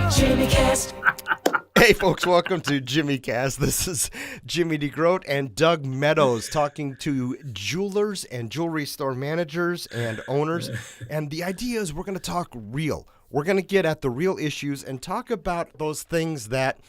JimmyCast. Hey folks, welcome to JimmyCast. This is Jimmy DeGroot and Doug Meadows talking to jewelers and jewelry store managers and owners. And the idea is we're going to talk real. We're going to get at the real issues and talk about those things that,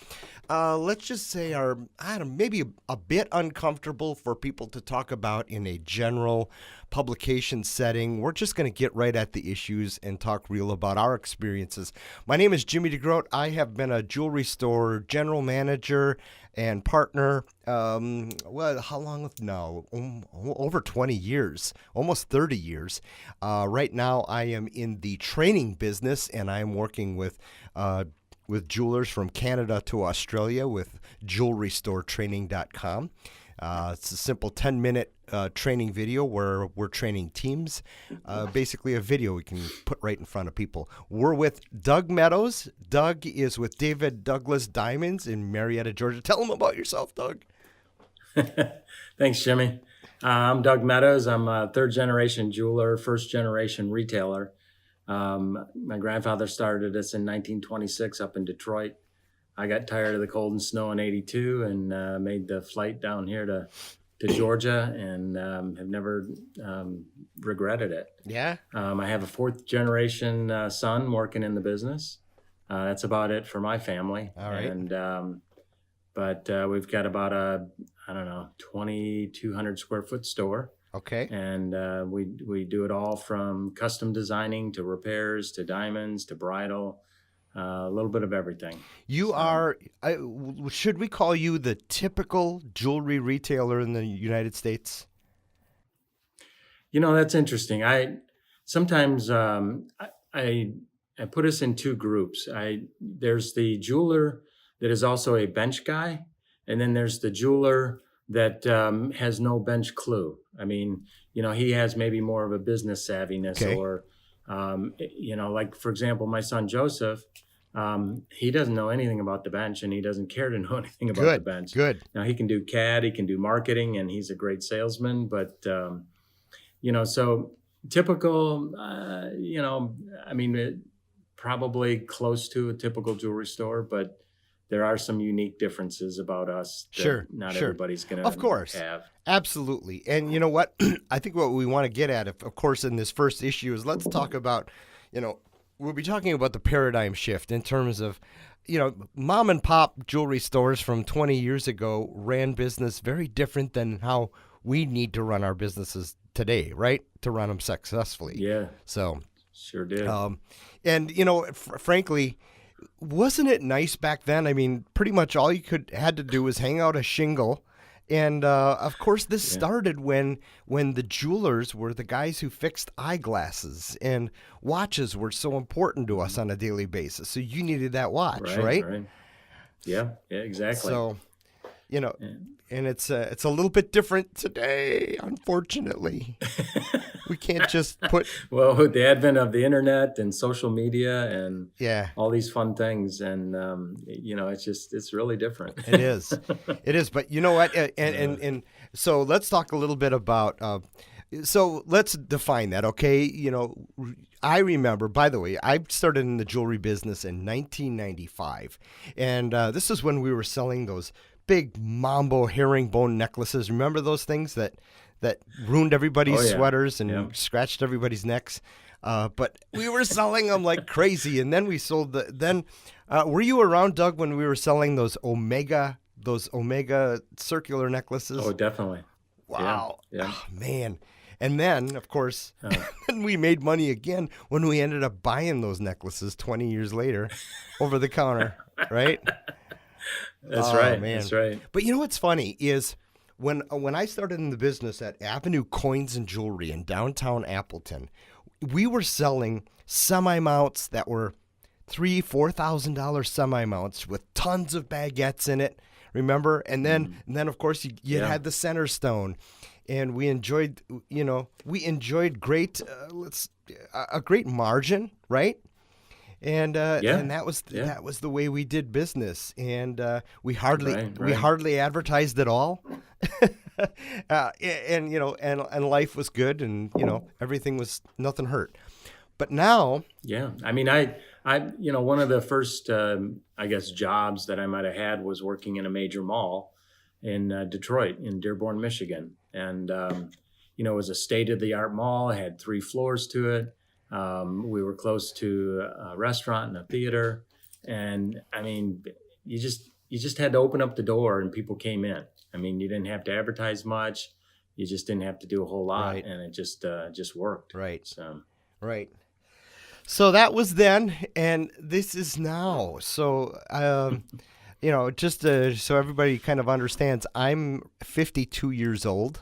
let's just say, are maybe a bit uncomfortable for people to talk about in a general publication setting. We're just going to get right at the issues and talk real about our experiences. My name is Jimmy DeGroot. I have been a jewelry store general manager and partner, how long now? Over 20 years, almost 30 years. Right now, I am in the training business, and I am working with jewelers from Canada to Australia with jewelrystoretraining.com. It's a simple 10-minute training video where we're training teams. Basically a video we can put right in front of people. We're with Doug Meadows. Doug is with David Douglas Diamonds in Marietta, Georgia. Tell them about yourself, Doug. Thanks, Jimmy. I'm Doug Meadows. I'm a third-generation jeweler, first-generation retailer. My grandfather started us in 1926 up in Detroit. I got tired of the cold and snow in 82 and made the flight down here to Georgia and have never regretted it. Yeah. I have a fourth generation son working in the business. That's about it for my family. All right. And but we've got about a 2,200 square foot store. Okay. And we do it all from custom designing to repairs to diamonds to bridal. A little bit of everything. You are, should we call you the typical jewelry retailer in the United States? You know, that's interesting. I sometimes I put us in two groups. There's the jeweler that is also a bench guy, and then there's the jeweler that has no bench clue. I mean, you know, he has maybe more of a business savviness. Okay. Or like, for example, my son Joseph, he doesn't know anything about the bench and he doesn't care to know anything about the bench. Good. Now he can do CAD, he can do marketing, and he's a great salesman. But, so typical, probably close to a typical jewelry store, but there are some unique differences about us that not everybody's going to have. Of course. Absolutely. And you know what? I think what we want to get at, of course, in this first issue is let's talk about, we'll be talking about the paradigm shift in terms of, mom and pop jewelry stores from 20 years ago ran business very different than how we need to run our businesses today, right? To run them successfully. Yeah. So. Sure did. Frankly, wasn't it nice back then? I mean, pretty much all you had to do was hang out a shingle. And, of course, this started when the jewelers were the guys who fixed eyeglasses, and watches were so important to us on a daily basis. So you needed that watch, right? Right. Yeah, exactly. So, and it's a little bit different today, unfortunately. We can't just put... Well, with the advent of the internet and social media and all these fun things, and, it's really different. It is. It is. But you know what? And so let's talk a little bit about... So let's define that, okay? I remember, by the way, I started in the jewelry business in 1995. And this is when we were selling those big Mambo herringbone necklaces. Remember those things that ruined everybody's sweaters and scratched everybody's necks? But we were selling them like crazy. And then we sold were you around, Doug, when we were selling those Omega circular necklaces? Oh, definitely. Wow. Yeah. Oh, man. And then, of course, we made money again when we ended up buying those necklaces 20 years later over the counter, right? That's right. Man. That's right. But you know what's funny is when I started in the business at Avenue Coins and Jewelry in downtown Appleton, we were selling semi-mounts that were $3,000-$4,000 semi-mounts with tons of baguettes in it. Remember? And then of course you had the center stone, and we enjoyed great a great margin, right? And that was the way we did business, and we hardly advertised at all. and life was good, and everything was, nothing hurt. But now, I mean, I One of the first, I guess, jobs that I might have had was working in a major mall in Detroit, in Dearborn, Michigan. And, it was a state-of-the-art mall. It had 3 floors to it. We were close to a restaurant and a theater. And, I mean, you just had to open up the door and people came in. I mean, you didn't have to advertise much. You just didn't have to do a whole lot, Right. and it just worked. Right. So, Right. So that was then, and this is now. So, just so everybody kind of understands, I'm 52 years old.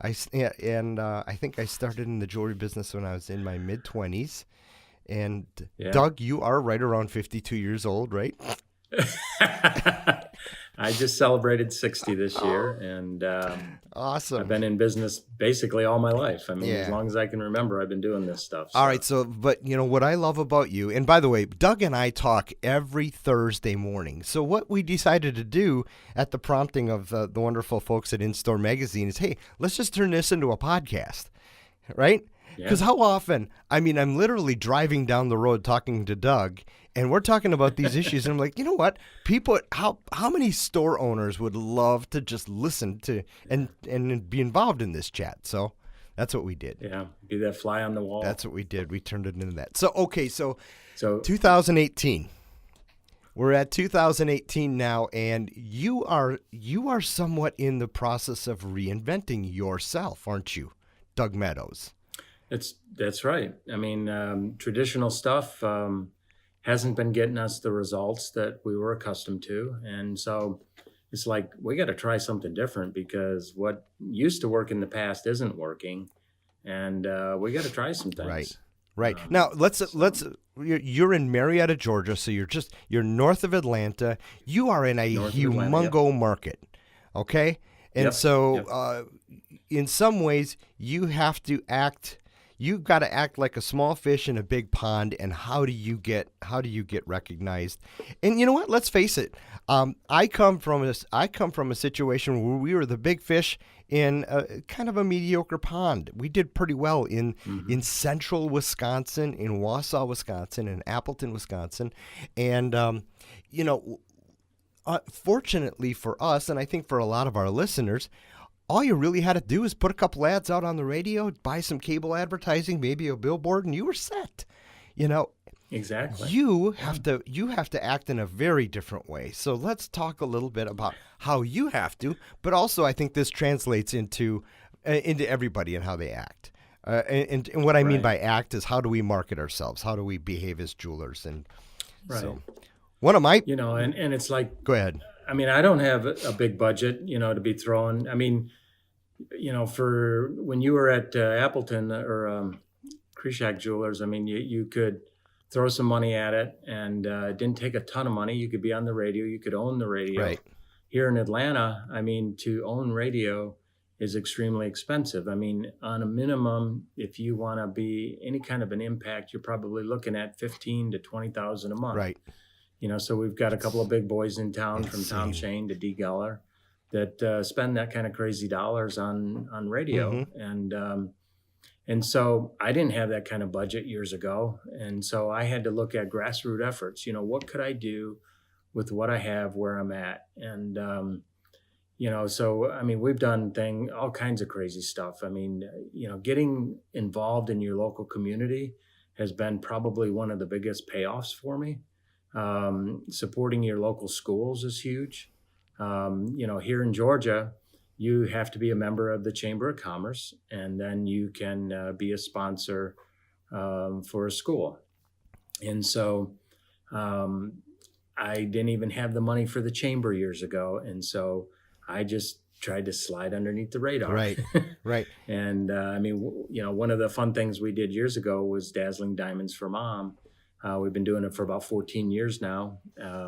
I think I started in the jewelry business when I was in my mid-20s. And yeah. Doug, you are right around 52 years old, right? I just celebrated 60 this year, and Awesome. I've been in business basically all my life. I mean, Yeah. as long as I can remember, I've been doing this stuff. All right. So, but what I love about you, and by the way, Doug and I talk every Thursday morning. So what we decided to do at the prompting of the wonderful folks at In-Store Magazine is, hey, let's just turn this into a podcast, right? Because how often, I mean, I'm literally driving down the road talking to Doug, and we're talking about these issues, and I'm like, you know what? People, how many store owners would love to just listen to and be involved in this chat? So that's what we did. Yeah, be that fly on the wall. That's what we did. We turned it into that. So, okay, so 2018. We're at 2018 now, and you are somewhat in the process of reinventing yourself, aren't you, Doug Meadows? That's right. I mean, traditional stuff hasn't been getting us the results that we were accustomed to. And so it's like, we got to try something different because what used to work in the past isn't working. And we got to try some things. Right. Now, you're in Marietta, Georgia. So you're north of Atlanta. You are in a humongo market. Okay. And in some ways you've got to act like a small fish in a big pond. And how do you get recognized? And you know what? Let's face it. I come from a situation where we were the big fish in kind of a mediocre pond. We did pretty well in central Wisconsin, in Wausau, Wisconsin, in Appleton, Wisconsin. And, fortunately for us, and I think for a lot of our listeners, all you really had to do is put a couple ads out on the radio, buy some cable advertising, maybe a billboard, and you were set. Exactly. You have to act in a very different way. So let's talk a little bit about how you have to, but also I think this translates into everybody and how they act. And what I mean by act is, how do we market ourselves? How do we behave as jewelers? And so one of my and it's like, go ahead. I mean, I don't have a big budget, to be throwing. I mean, for when you were at Appleton or Krishak Jewelers, I mean, you could throw some money at it, and it didn't take a ton of money. You could be on the radio. You could own the radio. Right. Here in Atlanta, I mean, to own radio is extremely expensive. I mean, on a minimum, if you want to be any kind of an impact, you're probably looking at $15,000 to $20,000 a month. Right. So we've got a couple of big boys in town, from Tom Shane to Dee Geller, that spend that kind of crazy dollars on radio. And so I didn't have that kind of budget years ago. And so I had to look at grassroots efforts. What could I do with what I have where I'm at? And, so, I mean, we've done all kinds of crazy stuff. I mean, getting involved in your local community has been probably one of the biggest payoffs for me. Supporting your local schools is huge. Here in Georgia, you have to be a member of the Chamber of Commerce, and then you can be a sponsor for a school. And so I didn't even have the money for the chamber years ago. And so I just tried to slide underneath the radar. Right. Right. And I mean, one of the fun things we did years ago was Dazzling Diamonds for Mom. We've been doing it for about 14 years now.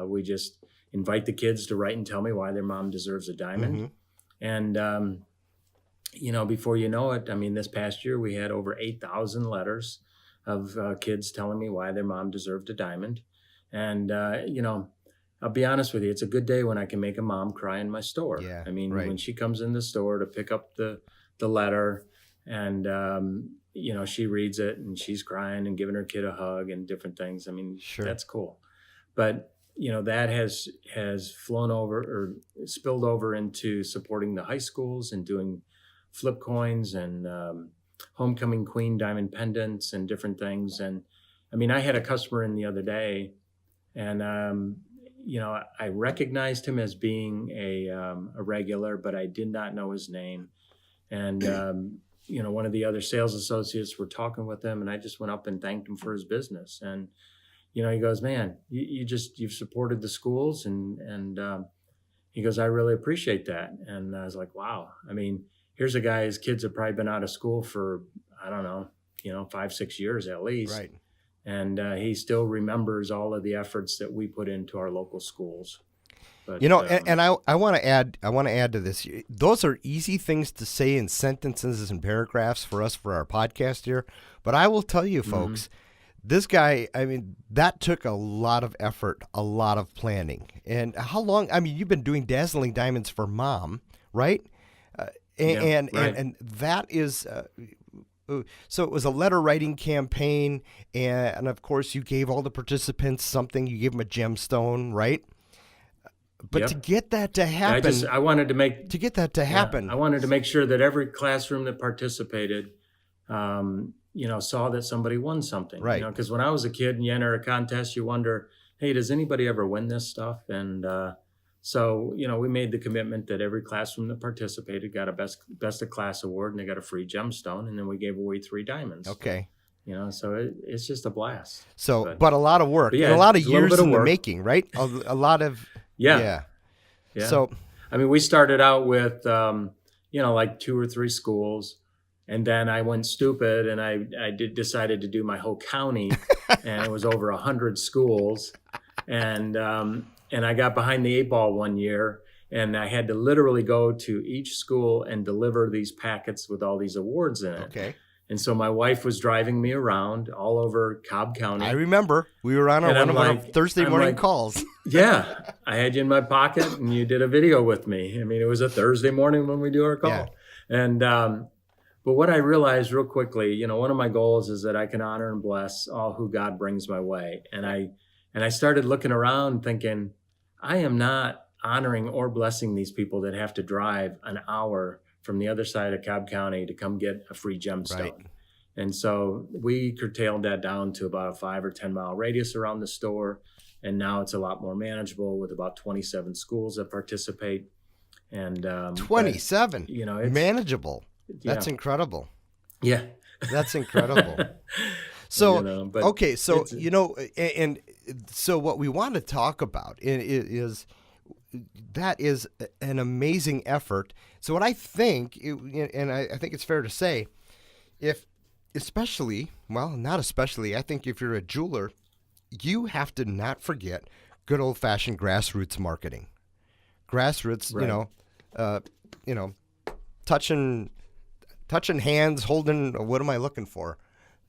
We just invite the kids to write and tell me why their mom deserves a diamond. And, before you know it, I mean, this past year we had over 8,000 letters of kids telling me why their mom deserved a diamond. And, I'll be honest with you, it's a good day when I can make a mom cry in my store. Yeah, I mean, when she comes in the store to pick up the letter, and, she reads it and she's crying and giving her kid a hug and different things. I mean, Sure. that's cool. But, that has flown over or spilled over into supporting the high schools and doing flip coins and homecoming queen diamond pendants and different things. And I mean, I had a customer in the other day, and I recognized him as being a regular, but I did not know his name. And one of the other sales associates were talking with him, and I just went up and thanked him for his business. And he goes, "Man, you've supported the schools," and he goes, "I really appreciate that." And I was like, "Wow." I mean, here's a guy, his kids have probably been out of school for, I don't know, 5-6 years at least. Right. And he still remembers all of the efforts that we put into our local schools. But, and I want to add to this. Those are easy things to say in sentences and paragraphs for us for our podcast here. But I will tell you, folks, this guy, I mean, that took a lot of effort, a lot of planning. And how long? I mean, you've been doing Dazzling Diamonds for Mom, right? And that is. So it was a letter writing campaign, and of course you gave all the participants something. You gave them a gemstone, right? But to get that to happen, I wanted to make happen. I wanted to make sure that every classroom that participated, saw that somebody won something. Right. Because when I was a kid and you enter a contest, you wonder, hey, does anybody ever win this stuff? And so, we made the commitment that every classroom that participated got a best of class award, and they got a free gemstone, and then we gave away 3 diamonds. Okay. So it's just a blast. So, but a lot of work, and a lot of years in the making, right? A lot of, yeah. So, I mean, we started out with, like 2 or 3 schools, and then I went stupid, and I decided to do my whole county, and it was over 100 schools, and I got behind the 8 ball one year, and I had to literally go to each school and deliver these packets with all these awards in it. Okay. And so my wife was driving me around all over Cobb County. I remember we were on one of our Thursday morning calls. Yeah, I had you in my pocket, and you did a video with me. I mean, it was a Thursday morning when we do our call. Yeah. And but what I realized real quickly, one of my goals is that I can honor and bless all who God brings my way. And I started looking around thinking, I am not honoring or blessing these people that have to drive an hour from the other side of Cobb County to come get a free gemstone. Right. And so we curtailed that down to about a 5 or 10 mile radius around the store. And now it's a lot more manageable with about 27 schools that participate. And 27, it's manageable. That's incredible. Yeah. That's incredible. So, okay. So, and so what we want to talk about is that is an amazing effort. So what I think, and I think it's fair to say, I think if you're a jeweler, you have to not forget good old fashioned grassroots marketing. Grassroots, right. Touching hands, holding, what am I looking for?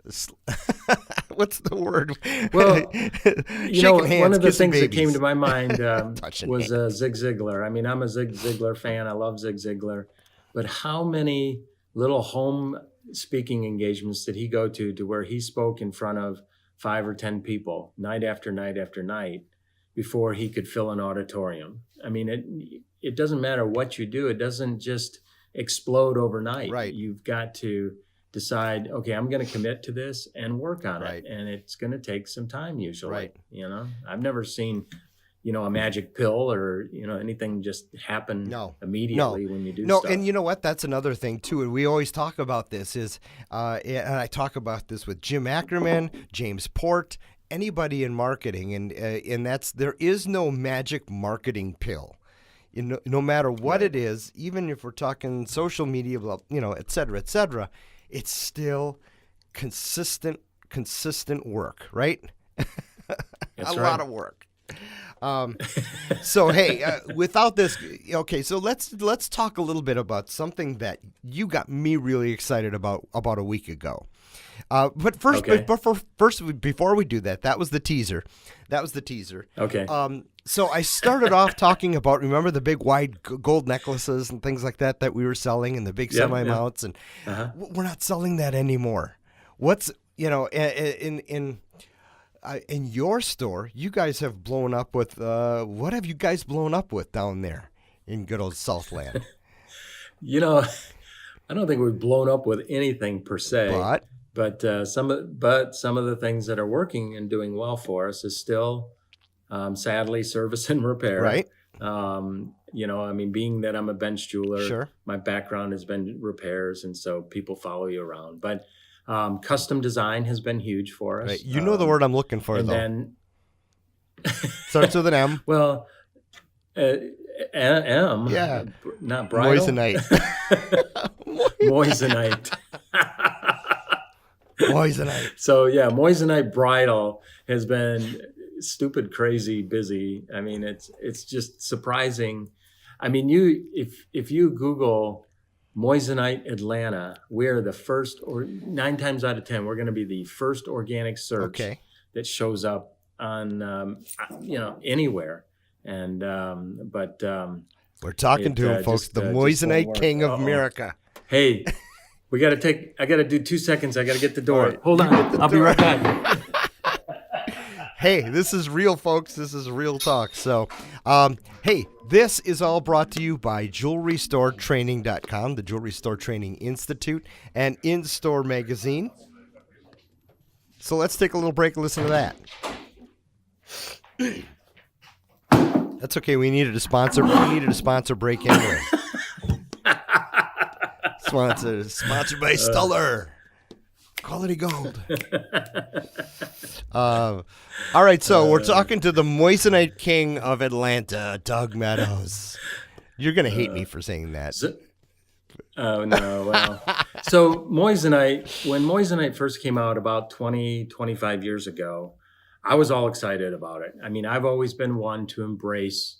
What's the word? Well, shaking hands, one of the things babies. that came to my mind was Zig Ziglar. I mean, I'm a Zig Ziglar fan. I love Zig Ziglar. But how many little home speaking engagements did he go to where he spoke in front of 5 or 10 people night after night after night before he could fill an auditorium? I mean, it doesn't matter what you do. It doesn't just explode overnight. Right. You've got to decide, okay, I'm going to commit to this and work on right. it. And it's going to take some time usually. Right. I've never seen, a magic pill or, anything just happen immediately when you do stuff. And you know what? That's another thing too. And we always talk about this and I talk about this with Jim Ackerman, James Port, anybody in marketing. And there is no magic marketing pill. No matter what it is, even if we're talking social media, et cetera, it's still consistent work, right? That's a lot of work. So hey, without this, okay. So let's talk a little bit about something that you got me really excited about a week ago. But first, Okay. before we do that, that was the teaser. That was the teaser. Okay. So I started off talking about, remember the big wide gold necklaces and things like that we were selling, and the big Yep, semi yep. mounts, and we're not selling that anymore. What's in your store, you guys have blown up with what have you guys blown up with down there in good old Southland? You know, I don't think we've blown up with anything per se, But but some of the things that are working and doing well for us is still, sadly, service and repair. right, I mean, being that I'm a bench jeweler, sure, my background has been repairs, and so people follow you around. But custom design has been huge for us. right. You know the word I'm looking for, And though. then, Starts with an M. well, M, Yeah. not bridal. Moissanite. Moissanite. Moissanite. So yeah, Moissanite bridal has been stupid, crazy busy. I mean, it's just surprising. I mean, if you Google Moissanite Atlanta, we're the first, or 9 times out of 10, we're going to be the first organic search Okay. that shows up on anywhere. And We're talking to him, folks. The just won't Moissanite work. King of Uh-oh. America. Hey, I got to do 2 seconds. I got to get the door. All right. Hold on. I'll be right back. Hey, this is real, folks. This is real talk. So, hey, this is all brought to you by JewelryStoreTraining.com, the Jewelry Store Training Institute, and In-Store Magazine. So let's take a little break and listen to that. That's okay. We needed a sponsor. We needed a sponsor break anyway. Sponsored by Stuller. Quality gold. All right, so we're talking to the Moissanite King of Atlanta, Doug Meadows. You're going to hate me for saying that. Oh, no. Well, so Moissanite, when Moissanite first came out about 20, 25 years ago, I was all excited about it. I mean, I've always been one to embrace,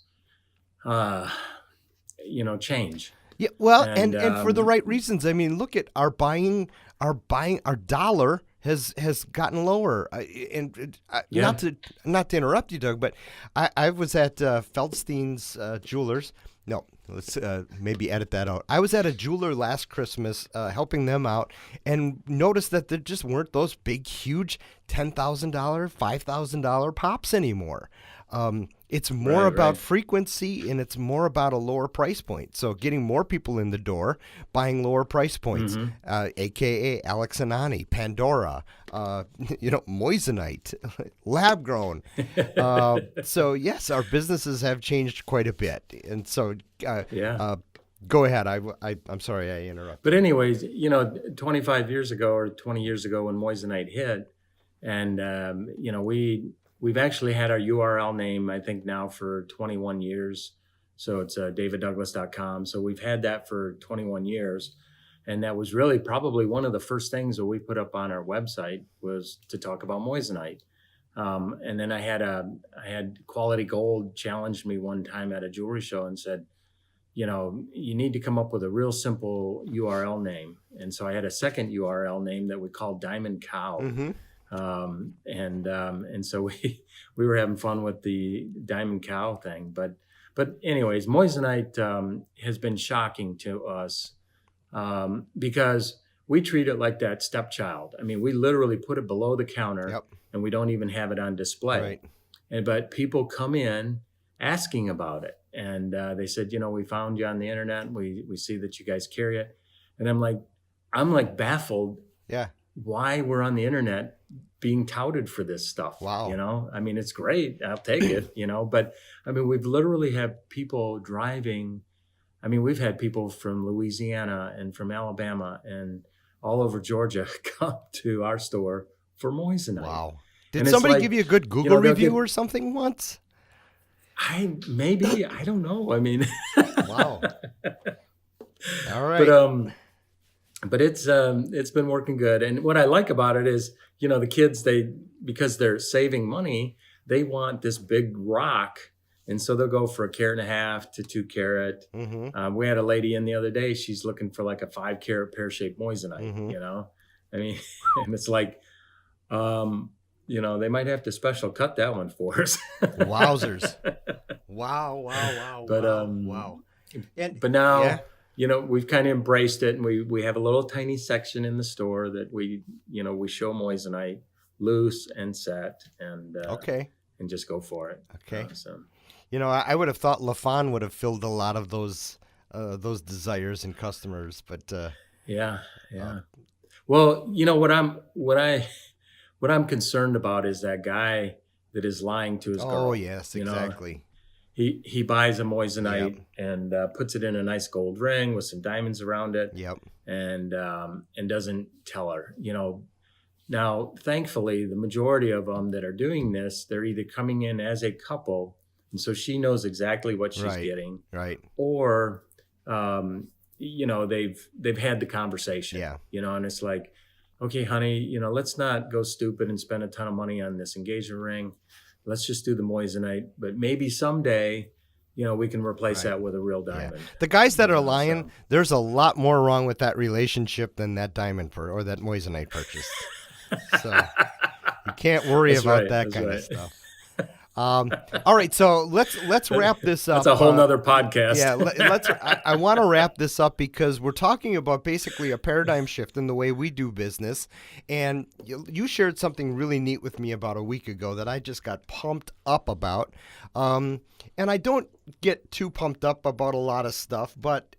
change. Yeah, well, and for the right reasons. I mean, look at our dollar has gotten lower. Yeah. Not to interrupt you, Doug, but I was at Feldstein's Jewelers. No, let's maybe edit that out. I was at a jeweler last Christmas, helping them out, and noticed that there just weren't those big, huge $10,000, $5,000 pops anymore. It's more about frequency, and it's more about a lower price point. So getting more people in the door, buying lower price points, aka Alex Anani, Pandora, Moissanite, lab grown. So yes, our businesses have changed quite a bit, and so go ahead. I'm sorry I interrupted. But anyways, 25 years ago or 20 years ago when Moissanite hit, and we've actually had our URL name, I think, now for 21 years. So it's daviddouglas.com. So we've had that for 21 years. And that was really probably one of the first things that we put up on our website was to talk about Moissanite. And then I had Quality Gold challenged me one time at a jewelry show and said, you need to come up with a real simple URL name. And so I had a second URL name that we called Diamond Cow. Mm-hmm. And so we were having fun with the Diamond Cow thing, but anyways, Moissanite has been shocking to us because we treat it like that stepchild. I mean, we literally put it below the counter, and we don't even have it on display. Right. But people come in asking about it, and they said, we found you on the internet. We see that you guys carry it, and I'm like baffled. Yeah. Why we're on the internet being touted for this stuff. Wow. I mean, it's great. I'll take it, but I mean, we've literally had people driving. I mean, we've had people from Louisiana and from Alabama and all over Georgia come to our store for Moissanite. Wow. Did somebody give you a good Google review or something once? I don't know. I mean, wow. All right. But it's been working good. And what I like about it is, the kids, because they're saving money, they want this big rock. And so they'll go for 1.5 to 2 carat. We had a lady in the other day. She's looking for like a 5 carat pear-shaped moissanite, you know? I mean, and it's like, you know, they might have to special cut that one for us. Wowzers. Wow. But, wow. But now, you know, we've kind of embraced it, and we have a little tiny section in the store that we show moissanite loose and set, and and just go for it. Okay. So. You know, I would have thought LaFawn would have filled a lot of those desires and customers, but yeah. Well, you know what I'm concerned about is that guy that is lying to his girl. Oh yes, exactly. Know? He buys a moissanite and puts it in a nice gold ring with some diamonds around it. Yep. And doesn't tell her. You know, now thankfully the majority of them that are doing this, they're either coming in as a couple. And so she knows exactly what she's getting, right? Or, you know, they've had the conversation, you know, and it's like, okay, honey, you know, let's not go stupid and spend a ton of money on this engagement ring. Let's just do the moissanite, but maybe someday, you know, we can replace that with a real diamond. Yeah. The guys that are lying, there's a lot more wrong with that relationship than that diamond or that moissanite purchase. So you can't worry about that kind of stuff. All right, so let's wrap this up. That's a whole nother podcast. Yeah, I want to wrap this up because we're talking about basically a paradigm shift in the way we do business. And you shared something really neat with me about a week ago that I just got pumped up about. And I don't get too pumped up about a lot of stuff, but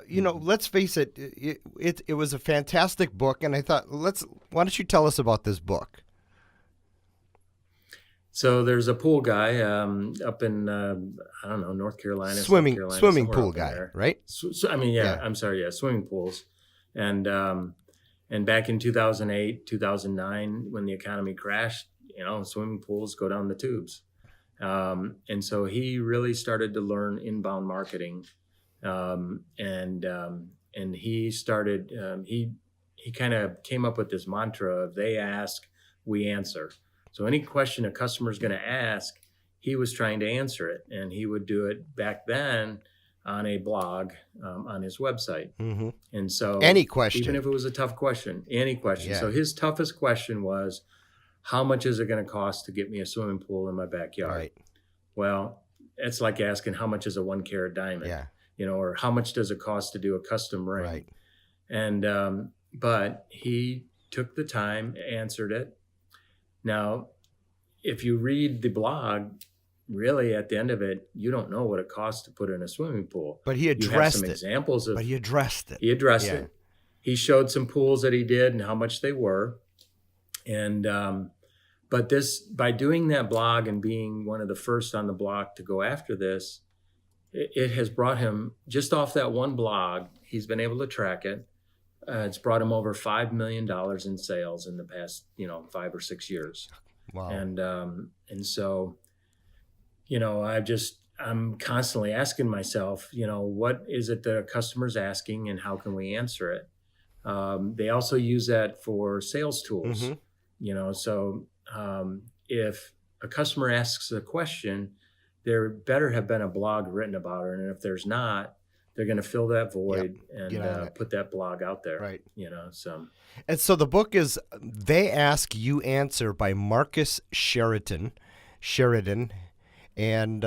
you know, let's face it, it was a fantastic book, and I thought, why don't you tell us about this book? So there's a pool guy up in I don't know, North Carolina, swimming pool guy, there. Right? I'm sorry, swimming pools, and back in 2008, 2009, when the economy crashed, you know, swimming pools go down the tubes, and so he really started to learn inbound marketing, and he started he kind of came up with this mantra of they ask, we answer. So any question a customer is going to ask, he was trying to answer it, and he would do it back then on a blog on his website. And so any question, even if it was a tough question, any question. Yeah. So his toughest question was, how much is it going to cost to get me a swimming pool in my backyard? Right. Well, it's like asking how much is a 1 carat diamond, you know, or how much does it cost to do a custom ring? Right. And but he took the time, answered it. Now, if you read the blog, really at the end of it, you don't know what it costs to put in a swimming pool. But he addressed some it. Examples of. But he addressed it. He addressed it. He showed some pools that he did and how much they were. And but by doing that blog and being one of the first on the block to go after this, it has brought him, just off that one blog, he's been able to track it. It's brought him over $5 million in sales in the past, 5 or 6 years. Wow. And so, I'm constantly asking myself, what is it the customer's asking and how can we answer it? They also use that for sales tools, so if a customer asks a question, there better have been a blog written about it. And if there's not, they're going to fill that void and put that blog out there. Right. So. And so the book is They Ask You Answer by Marcus Sheridan. And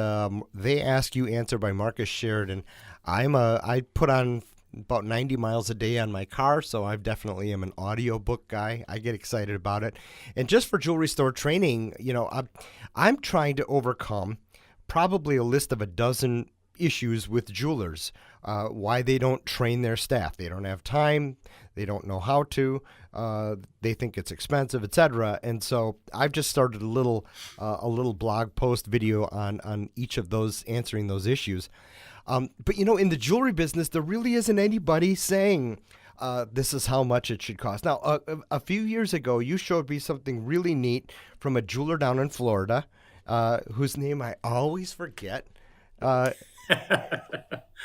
They Ask You Answer by Marcus Sheridan. I put on about 90 miles a day on my car, so I definitely am an audiobook guy. I get excited about it. And just for jewelry store training, I'm trying to overcome probably a list of a dozen issues with jewelers, why they don't train their staff. They don't have time. They don't know how to. They think it's expensive, etc. And so I've just started a little blog post video on each of those, answering those issues. But in the jewelry business, there really isn't anybody saying this is how much it should cost. Now, a few years ago, you showed me something really neat from a jeweler down in Florida, whose name I always forget.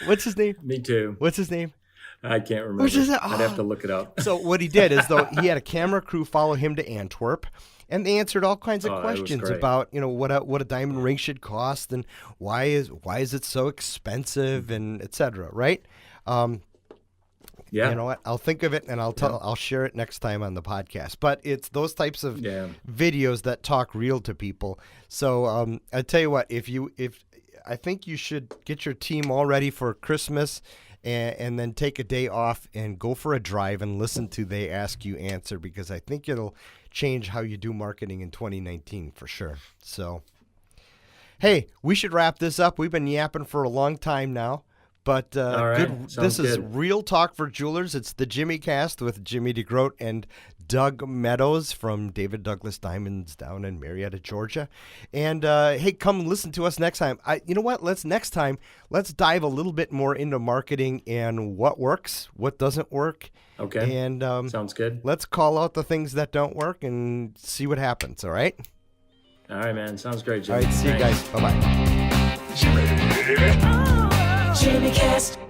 What's his name? Me too. What's his name? I can't remember. Which is I'd have to look it up. So what he did is, though, he had a camera crew follow him to Antwerp, and they answered all kinds of questions about, what a diamond ring should cost, and why is it so expensive, and etc. Right? Yeah. You know what? I'll think of it and I'll share it next time on the podcast. But it's those types of videos that talk real to people. So I tell you what, if I think you should get your team all ready for Christmas, and then take a day off and go for a drive and listen to They Ask You Answer, because I think it'll change how you do marketing in 2019 for sure. So, hey, we should wrap this up. We've been yapping for a long time now. But this is Real Talk for Jewelers. It's the JimmyCast with Jimmy DeGroot and Doug Meadows from David Douglas Diamonds down in Marietta, Georgia. And hey, come listen to us next time. You know what? Let's dive a little bit more into marketing and what works, what doesn't work. Okay. And sounds good. Let's call out the things that don't work and see what happens. All right. All right, man. Sounds great, Jimmy. All right. See you guys. Bye bye. JimmyCast.